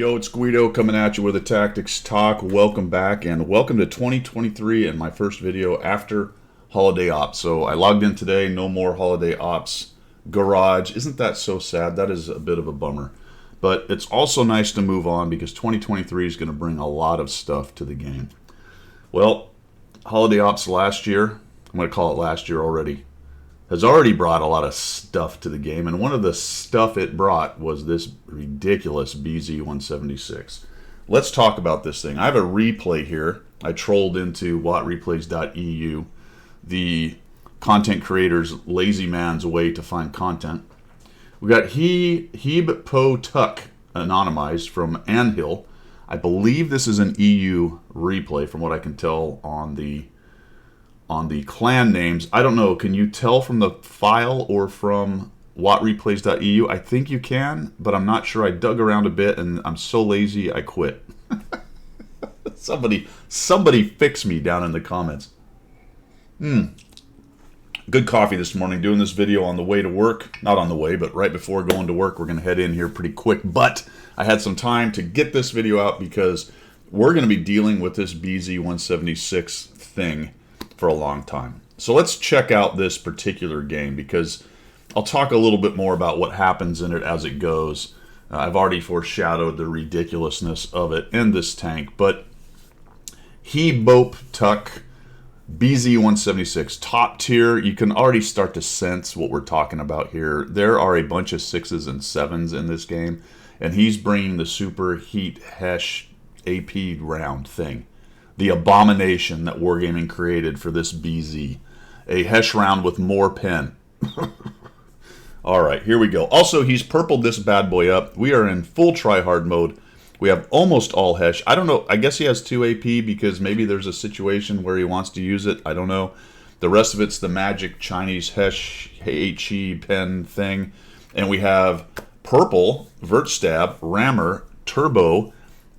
Yo, it's Guido coming at you with a Tactics Talk. Welcome back and welcome to 2023 and my first video after Holiday Ops. So I logged in today, no more Holiday Ops Garage. Isn't that so sad? That is a bit of a bummer. But it's also nice to move on because 2023 is going to bring a lot of stuff to the game. Well, Holiday Ops last year, I'm going to call it last year already, has already brought a lot of stuff to the game, and one of the stuff it brought was this ridiculous BZ-176. Let's talk about this thing. I have a replay here. I trolled into WattReplays.eu, the content creator's lazy man's way to find content. We got Heeb Po Tuck anonymized from Anhill. I believe this is an EU replay from what I can tell on the clan names. I don't know. Can you tell from the file or from WattReplays.eu? I think you can, but I'm not sure. I dug around a bit and I'm so lazy I quit. Somebody fix me down in the comments. Good coffee this morning. Doing this video on the way to work. Not on the way, but right before going to work. We're going to head in here pretty quick. But I had some time to get this video out because we're going to be dealing with this BZ-176 thing for a long time. So let's check out this particular game because I'll talk a little bit more about what happens in it as it goes. I've already foreshadowed the ridiculousness of it in this tank, but Heeb Po Tuck BZ-176 top tier. You can already start to sense what we're talking about here. There are a bunch of 6s and 7s in this game, and he's bringing the super heat Hesh AP round thing. The abomination that Wargaming created for this BZ. A Hesh round with more pen. Alright, here we go. Also, he's purpled this bad boy up. We are in full tryhard mode. We have almost all Hesh. I don't know. I guess he has 2 AP because maybe there's a situation where he wants to use it. I don't know. The rest of it's the magic Chinese Hesh HE pen thing. And we have purple, Vertstab, Rammer, Turbo,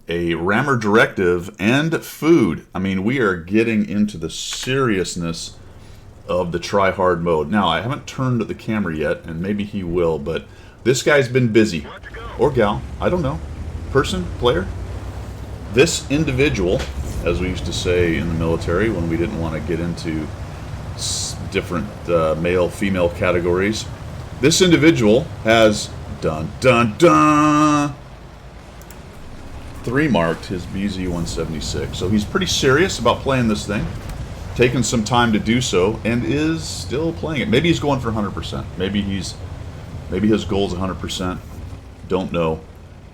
a Rammer Directive, and food. I mean, we are getting into the seriousness of the try-hard mode. Now, I haven't turned the camera yet, and maybe he will, but this guy's been busy. Or gal, I don't know. Person, player. This individual, as we used to say in the military when we didn't want to get into different male-female categories, this individual has dun dun dun 3 marked his BZ-176. So he's pretty serious about playing this thing, taking some time to do so, and is still playing it. Maybe he's going for 100%. Maybe his goal is 100%. Don't know.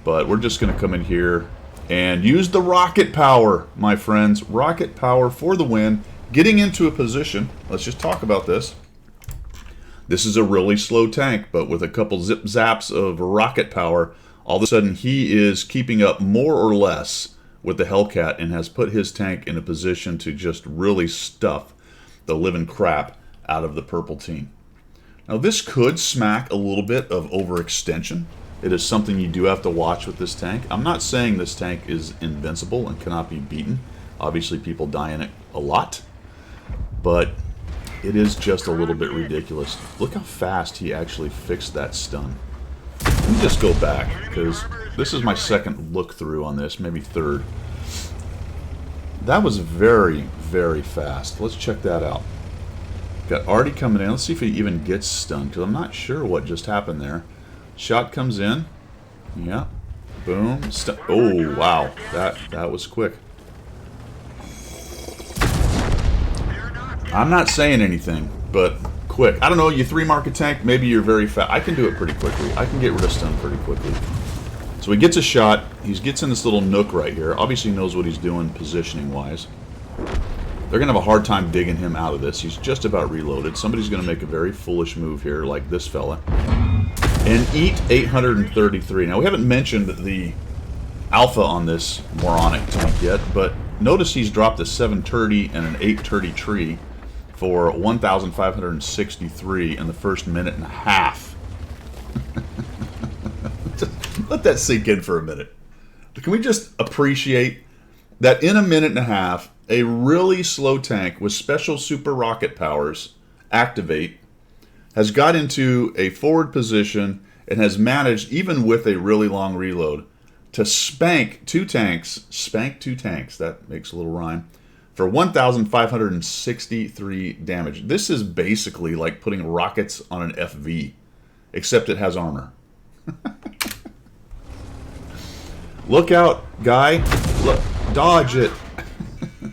But we're just going to come in here and use the rocket power, my friends. Rocket power for the win. Getting into a position. Let's just talk about this. This is a really slow tank, but with a couple zip zaps of rocket power, all of a sudden he is keeping up more or less with the Hellcat and has put his tank in a position to just really stuff the living crap out of the purple team. Now this could smack a little bit of overextension. It is something you do have to watch with this tank. I'm not saying this tank is invincible and cannot be beaten. Obviously people die in it a lot, but it is just a little bit ridiculous. Look how fast he actually fixed that stun. Let me just go back, because this is my second look through on this, maybe third. That was very, very fast. Let's check that out. Got Artie coming in. Let's see if he even gets stunned, because I'm not sure what just happened there. Shot comes in. Yeah. Boom. Oh, wow. That was quick. I'm not saying anything, but quick. I don't know, you 3-mark a tank, maybe you're very fast. I can do it pretty quickly. I can get rid of stun pretty quickly. So he gets a shot. He gets in this little nook right here. Obviously knows what he's doing positioning-wise. They're going to have a hard time digging him out of this. He's just about reloaded. Somebody's going to make a very foolish move here, like this fella, and eat 833. Now, we haven't mentioned the alpha on this moronic tank yet, but notice he's dropped a 730 and an 830 tree for 1,563 in the first minute and a half. Let that sink in for a minute. Can we just appreciate that in a minute and a half, a really slow tank with special super rocket powers activate, has got into a forward position, and has managed, even with a really long reload, to spank 2 tanks, that makes a little rhyme, for 1,563 damage. This is basically like putting rockets on an FV, except it has armor. Look out, guy. Look, dodge it.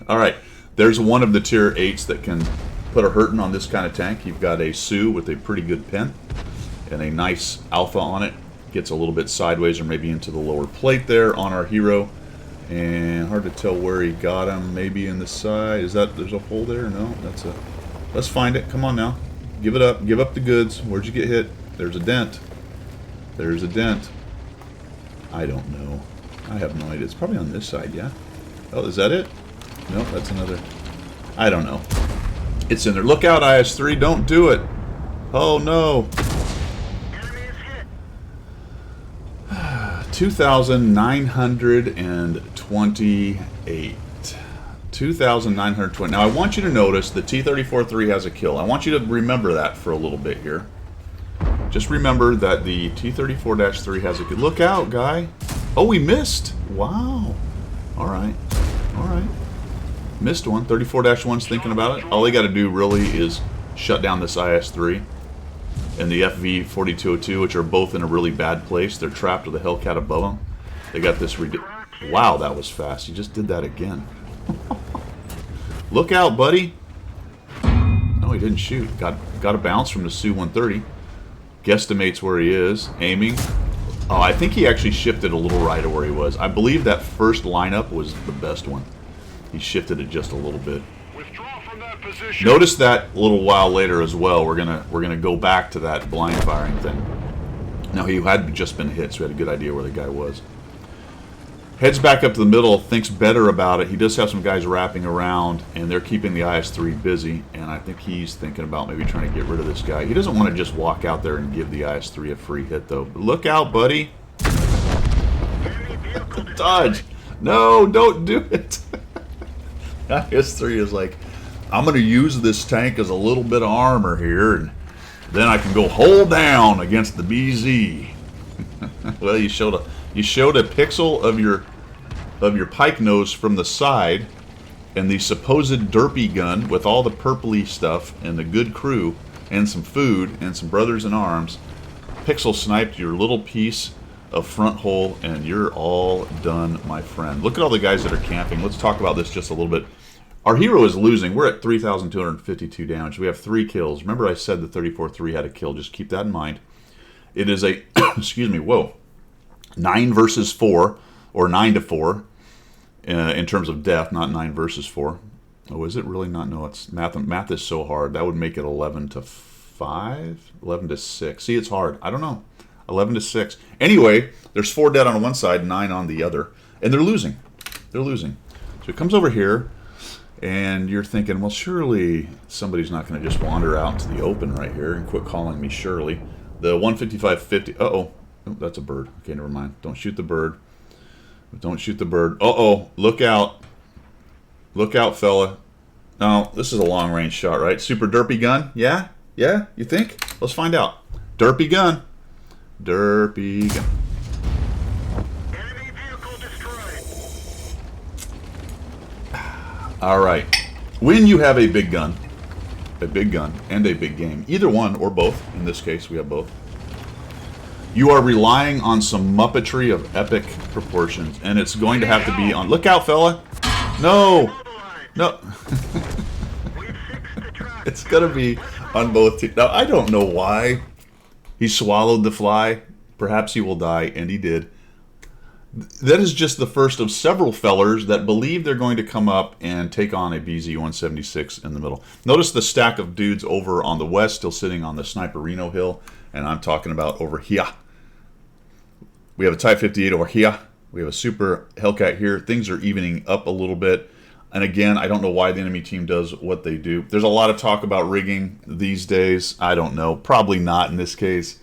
All right, there's one of the tier 8s that can put a hurting on this kind of tank. You've got a Sioux with a pretty good pen and a nice alpha on it. Gets a little bit sideways or maybe into the lower plate there on our hero. And hard to tell where he got him. Maybe in the side. Is that, there's a hole there? No, that's a... Let's find it. Come on now. Give it up. Give up the goods. Where'd you get hit? There's a dent. There's a dent. I don't know. I have no idea. It's probably on this side, yeah? Oh, is that it? No, that's another... I don't know. It's in there. Look out, IS-3. Don't do it. Oh, no. 2,928. 2,920. Now, I want you to notice the T-34-3 has a kill. I want you to remember that for a little bit here. Just remember that the T-34-3 has a kill. Look out, guy. Oh, we missed. Wow. All right. All right. Missed one. 34-1's thinking about it. All they got to do really is shut down this IS-3 and the FV-4202, which are both in a really bad place. They're trapped with a Hellcat above them. They got this... Wow, that was fast. You just did that again. Look out, buddy. No, he didn't shoot. Got a bounce from the Su-130. Guesstimates where he is. Aiming. Oh, I think he actually shifted a little right of where he was. I believe that first lineup was the best one. He shifted it just a little bit. Notice that a little while later as well. We're gonna go back to that blind firing thing. Now he had just been hit, so we had a good idea where the guy was. Heads back up to the middle, thinks better about it. He does have some guys wrapping around, and they're keeping the IS-3 busy. And I think he's thinking about maybe trying to get rid of this guy. He doesn't want to just walk out there and give the IS-3 a free hit, though. But look out, buddy! Dodge! No, don't do it. IS-3 is like, I'm going to use this tank as a little bit of armor here, and then I can go hold down against the BZ. Well, you showed a pixel of your pike nose from the side, and the supposed derpy gun with all the purpley stuff and the good crew and some food and some brothers in arms. Pixel sniped your little piece of front hole, and you're all done, my friend. Look at all the guys that are camping. Let's talk about this just a little bit. Our hero is losing. We're at 3,252 damage. We have 3 kills. Remember I said the 34-3 had a kill. Just keep that in mind. It is a, excuse me, whoa, 9 versus 4, or 9-4, in terms of death, not 9 versus 4. Oh, is it really not? No, it's math is so hard. That would make it 11-5, 11-6. See, it's hard. I don't know. 11-6. Anyway, there's 4 dead on one side, 9 on the other, and they're losing. They're losing. So it comes over here, and you're thinking, well, surely somebody's not going to just wander out into the open right here and quit calling me Shirley. The 155-50. Uh-oh. Oh, that's a bird. Okay, never mind. Don't shoot the bird. Don't shoot the bird. Uh-oh. Look out. Look out, fella. No, this is a long-range shot, right? Super derpy gun? Yeah? Yeah? You think? Let's find out. Derpy gun. Derpy gun. Enemy vehicle destroyed. All right. When you have a big gun and a big game, either one or both, in this case we have both, you are relying on some muppetry of epic proportions, and it's going to have to be on... Look out, fella! No! No! It's going to be on both teams. Now, I don't know why he swallowed the fly. Perhaps he will die, and he did. That is just the first of several fellers that believe they're going to come up and take on a BZ-176 in the middle. Notice the stack of dudes over on the west still sitting on the Sniperino Hill, and I'm talking about over here. We have a Type 58 over here. We have a Super Hellcat here. Things are evening up a little bit. And again, I don't know why the enemy team does what they do. There's a lot of talk about rigging these days. I don't know. Probably not in this case.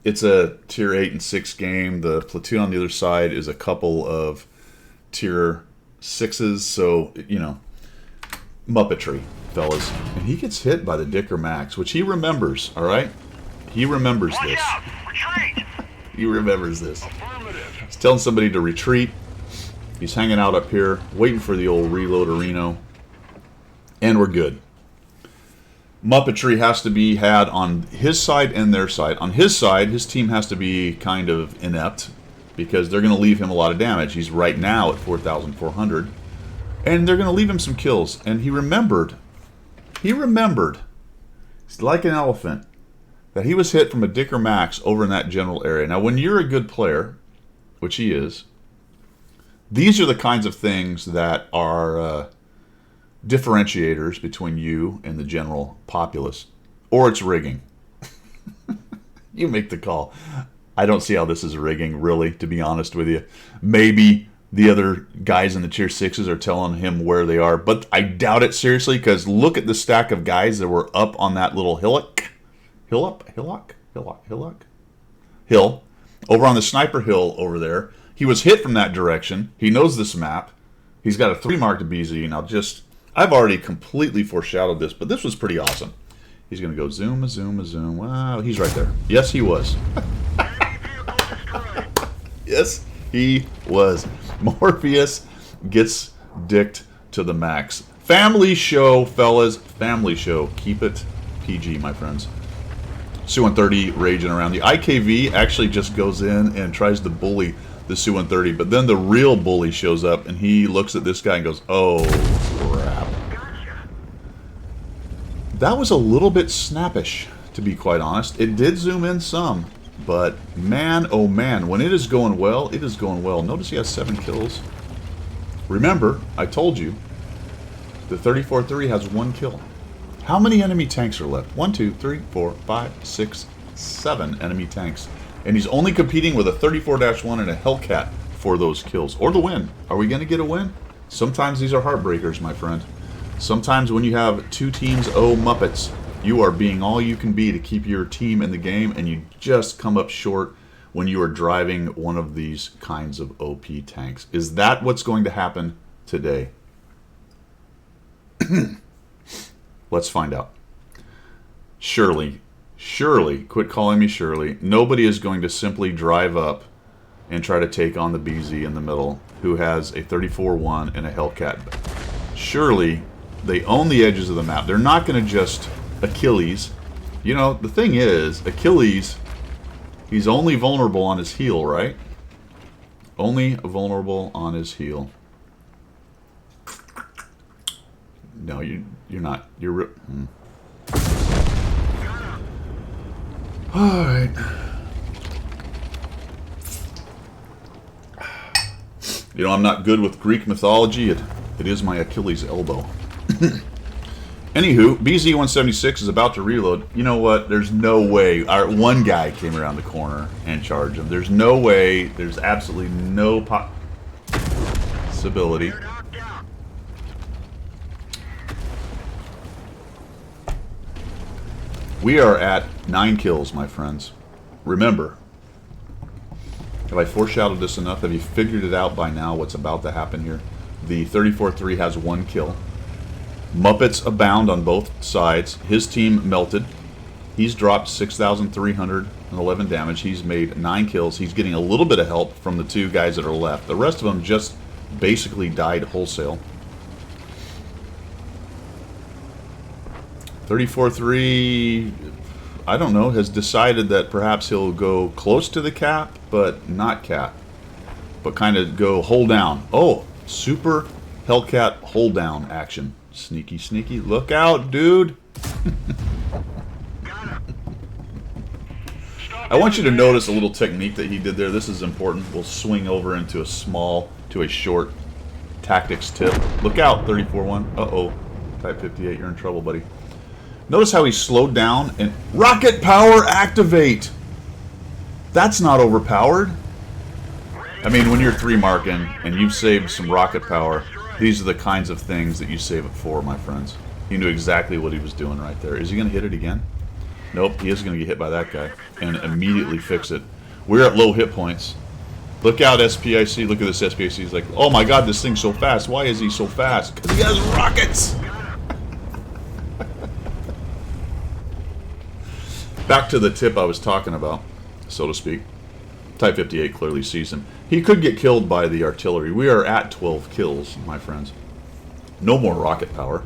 It's a tier 8 and 6 game. The platoon on the other side is a couple of tier 6s. So, you know, muppetry, fellas. And he gets hit by the Dicker Max, which he remembers, all right? He remembers this. Retreat. He remembers this. Affirmative. It's telling somebody to retreat. He's hanging out up here, waiting for the old reload Reno. And we're good. Muppetry has to be had on his side and their side. On his side, his team has to be kind of inept because they're going to leave him a lot of damage. He's right now at 4,400. And they're going to leave him some kills. And he remembered, he's like an elephant, that he was hit from a Dicker Max over in that general area. Now, when you're a good player, which he is, these are the kinds of things that are differentiators between you and the general populace. Or it's rigging. You make the call. I don't see how this is rigging, really, to be honest with you. Maybe the other guys in the tier 6s are telling him where they are, but I doubt it seriously, because look at the stack of guys that were up on that little hill over on the sniper hill over there. He was hit from that direction. He knows this map. He's got a 3 mark to BZ. Now, I've already completely foreshadowed this, but this was pretty awesome. He's going to go zoom, zoom. Wow, he's right there. Yes, he was. Yes, he was. Morpheus gets dicked to the max. Family show, fellas. Family show. Keep it PG, my friends. Su-130 raging around. The IKV actually just goes in and tries to bully the Su-130, but then the real bully shows up, and he looks at this guy and goes, oh, crap. That was a little bit snappish, to be quite honest. It did zoom in some, but man, oh man, when it is going well, it is going well. Notice he has 7 kills. Remember, I told you, the 34-3 has 1 kill. How many enemy tanks are left? 1, 2, 3, 4, 5, 6, 7 enemy tanks. And he's only competing with a 34-1 and a Hellcat for those kills. Or the win. Are we going to get a win? Sometimes these are heartbreakers, my friend. Sometimes when you have 2 teams, Muppets, you are being all you can be to keep your team in the game, and you just come up short when you are driving one of these kinds of OP tanks. Is that what's going to happen today? Let's find out. Shirley, quit calling me Shirley. Nobody is going to simply drive up and try to take on the BZ in the middle, who has a 34-1 and a Hellcat. Surely, they own the edges of the map. They're not going to just Achilles. You know, the thing is, Achilles, he's only vulnerable on his heel, right? Only vulnerable on his heel. No, you're not. You're... Alright. You know, I'm not good with Greek mythology. It is my Achilles elbow. Anywho, BZ-176 is about to reload. You know what? There's no way. One guy came around the corner and charged him. There's no way. There's absolutely no possibility. We are at 9 kills, my friends. Remember, have I foreshadowed this enough? Have you figured it out by now what's about to happen here? The 34-3 has 1 kill. Muppets abound on both sides. His team melted. He's dropped 6,311 damage. He's made 9 kills. He's getting a little bit of help from the 2 guys that are left. The rest of them just basically died wholesale. 34-3, I don't know, has decided that perhaps he'll go close to the cap, but not cap. But kind of go hold down. Oh, super Hellcat hold down action. Sneaky, sneaky. Look out, dude. I want you to notice a little technique that he did there. This is important. We'll swing over into a short tactics tip. Look out, 34-1. Uh-oh. Type 58, you're in trouble, buddy. Notice how he slowed down and... Rocket power activate! That's not overpowered. I mean, when you're 3 marking and you've saved some rocket power, these are the kinds of things that you save it for, my friends. He knew exactly what he was doing right there. Is he going to hit it again? Nope, he is going to get hit by that guy and immediately fix it. We're at low hit points. Look out, SPIC. Look at this SPIC. He's like, oh my god, this thing's so fast. Why is he so fast? Because he has rockets! Back to the tip I was talking about, so to speak. Type 58 clearly sees him. He could get killed by the artillery. We are at 12 kills, my friends. No more rocket power.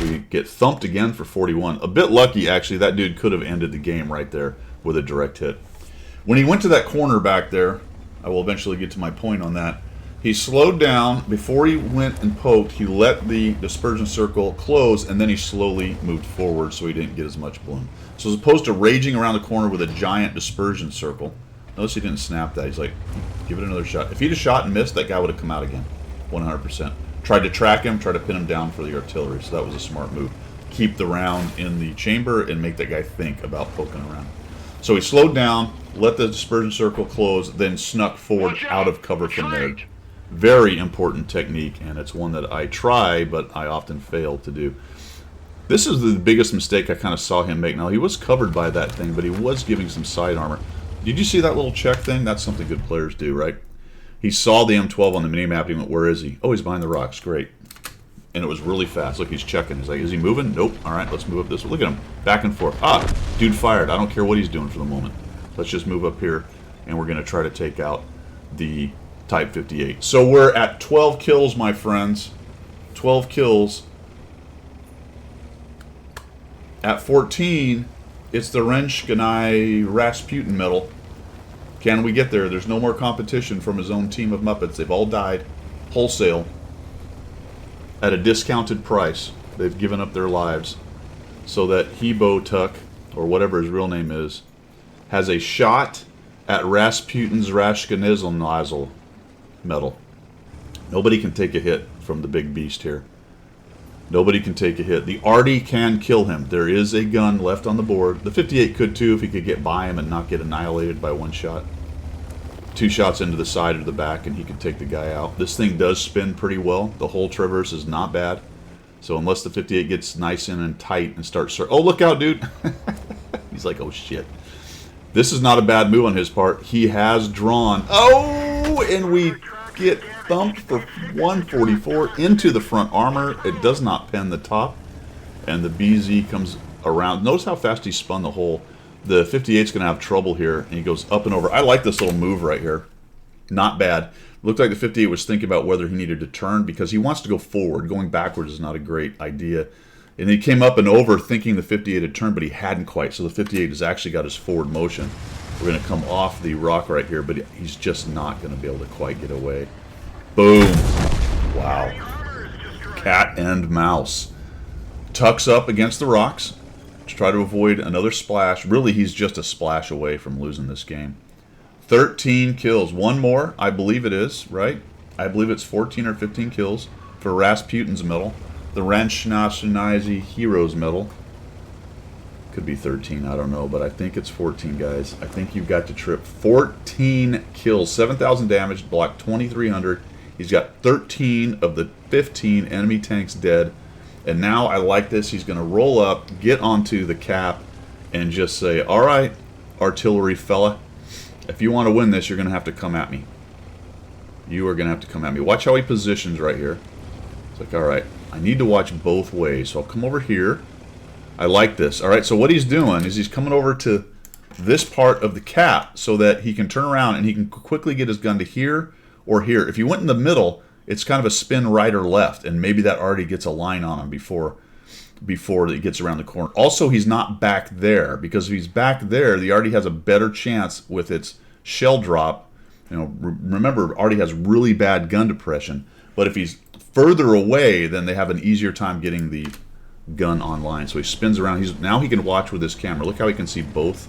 We get thumped again for 41. A bit lucky, actually. That dude could have ended the game right there with a direct hit. When he went to that corner back there, I will eventually get to my point on that, he slowed down. Before he went and poked, he let the dispersion circle close, and then he slowly moved forward so he didn't get as much bloom. So as opposed to raging around the corner with a giant dispersion circle, notice he didn't snap that. He's like, give it another shot. If he'd have shot and missed, that guy would have come out again, 100%. Tried to track him, tried to pin him down for the artillery, so that was a smart move. Keep the round in the chamber and make that guy think about poking around. So he slowed down, let the dispersion circle close, then snuck forward out of cover from there. Very important technique, and it's one that I try, but I often fail to do. This is the biggest mistake I kind of saw him make. Now, he was covered by that thing, but he was giving some side armor. Did you see that little check thing? That's something good players do, right? He saw the M12 on the minimap. He went, where is he? Oh, he's behind the rocks. Great. And it was really fast. Look, he's checking. He's like, is he moving? Nope. All right, let's move up this way. Look at him. Back and forth. Ah, dude fired. I don't care what he's doing for the moment. Let's just move up here, and we're going to try to take out the Type 58. So we're at 12 kills, my friends. 12 kills. At 14, it's the Renshkenai Rasputin medal. Can we get there? There's no more competition from his own team of Muppets. They've all died wholesale at a discounted price. They've given up their lives so that Hebo Tuck, or whatever his real name is, has a shot at Rasputin's Rashkanizel medal. Nobody can take a hit from the big beast here. Nobody can take a hit. The Arty can kill him. There is a gun left on the board. The 58 could too if he could get by him and not get annihilated by one shot. 2 shots into the side or the back and he could take the guy out. This thing does spin pretty well. The whole traverse is not bad. So unless the 58 gets nice in and tight and starts... Oh, look out, dude. He's like, oh, shit. This is not a bad move on his part. He has drawn. Oh, and we get thumped for 144 into the front armor. It does not pen the top. And the BZ comes around. Notice how fast he spun the hole. The 58's going to have trouble here. And he goes up and over. I like this little move right here. Not bad. Looked like the 58 was thinking about whether he needed to turn because he wants to go forward. Going backwards is not a great idea. And he came up and over thinking the 58 had turned, but he hadn't quite. So the 58 has actually got his forward motion. We're going to come off the rock right here, but he's just not going to be able to quite get away. Boom. Wow. Cat and mouse. Tucks up against the rocks to try to avoid another splash. Really, he's just a splash away from losing this game. 13 kills. One more, I believe it is, right? I believe it's 14 or 15 kills for Rasputin's medal. The Renshkenai Heroes medal. Could be 13, I don't know, but I think it's 14, guys. I think you've got to trip 14 kills, 7,000 damage, blocked 2,300. He's got 13 of the 15 enemy tanks dead. And now I like this. He's going to roll up, get onto the cap, and just say, all right, artillery fella, if you want to win this, you're going to have to come at me. You are going to have to come at me. Watch how he positions right here. It's like, all right, I need to watch both ways. So I'll come over here. I like this. All right, so what he's doing is he's coming over to this part of the cap so that he can turn around and he can quickly get his gun to here or here. If he went in the middle, it's kind of a spin right or left, and maybe that already gets a line on him before it gets around the corner. Also, he's not back there, because if he's back there, the Arty has a better chance with its shell drop. You know, remember, Arty has really bad gun depression, but if he's further away, then they have an easier time getting the gun online. So he spins around. Now he can watch with his camera. Look how he can see both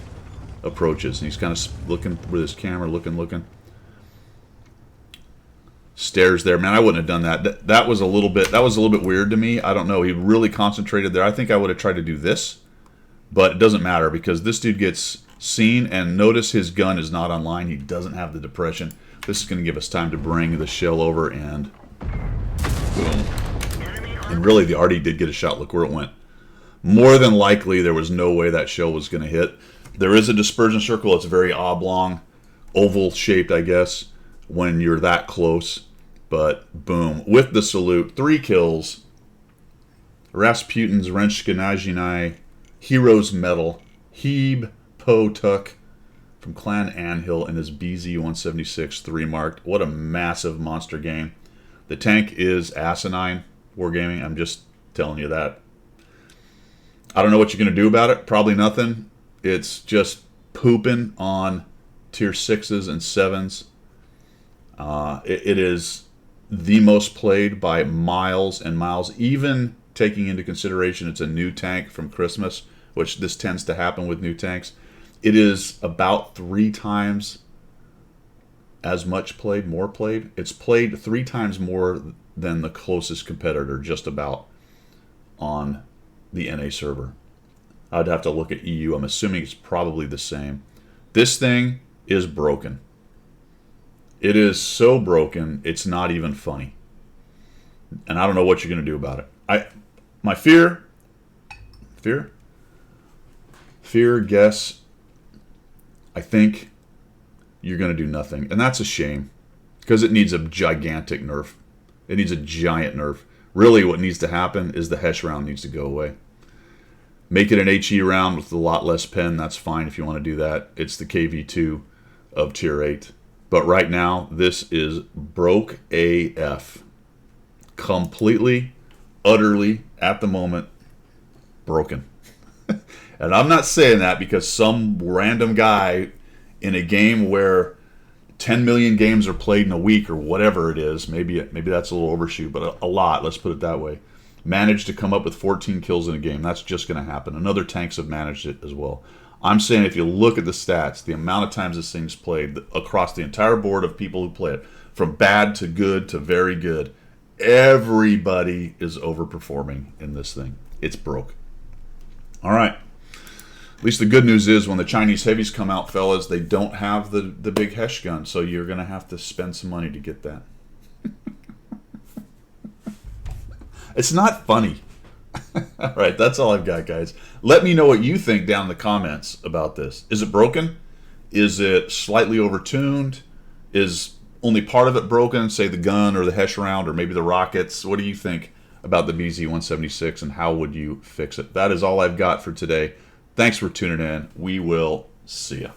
approaches, and he's kind of looking with his camera, looking. Stairs there, man. I wouldn't have done that. That was a little bit weird to me. I don't know. He really concentrated there. I think I would have tried to do this, but it doesn't matter because this dude gets seen, and notice his gun is not online. He doesn't have the depression. This is going to give us time to bring the shell over, and boom. And really, the Arty did get a shot. Look where it went. More than likely, there was no way that shell was going to hit. There is a dispersion circle. It's very oblong, oval shaped, I guess, when you're that close. But boom, with the salute, 3 kills. Rasputin's Renshkenai Heroes medal, Heb Po Tuck from Clan Anhill in his BZ-176 3 marked. What a massive monster game. The tank is asinine, Wargaming. I'm just telling you that. I don't know what you're going to do about it. Probably nothing. It's just pooping on tier 6s and 7s. It is the most played by miles and miles, even taking into consideration it's a new tank from Christmas, which this tends to happen with new tanks. It is about 3 times as much played, more played. It's played 3 times more than the closest competitor, just about, on the NA server. I'd have to look at EU. I'm assuming it's probably the same. This thing is broken. It is so broken, it's not even funny. And I don't know what you're going to do about it. My fear, guess, I think you're going to do nothing. And that's a shame, because it needs a gigantic nerf. It needs a giant nerf. Really, what needs to happen is the Hesh round needs to go away. Make it an HE round with a lot less pen. That's fine if you want to do that. It's the KV2 of tier 8. But right now, this is broke AF. Completely, utterly, at the moment, broken. And I'm not saying that because some random guy in a game where 10 million games are played in a week or whatever it is, maybe that's a little overshoot, but a lot, let's put it that way, managed to come up with 14 kills in a game. That's just going to happen. And other tanks have managed it as well. I'm saying if you look at the stats, the amount of times this thing's played across the entire board of people who play it, from bad to good to very good, everybody is overperforming in this thing. It's broke. All right. At least the good news is when the Chinese heavies come out, fellas, they don't have the big Hesh gun, so you're going to have to spend some money to get that. It's not funny. All right, that's all I've got, guys. Let me know what you think down in the comments about this. Is it broken? Is it slightly overtuned? Is only part of it broken, say the gun or the Hesh round or maybe the rockets? What do you think about the BZ-176 and how would you fix it? That is all I've got for today. Thanks for tuning in. We will see ya.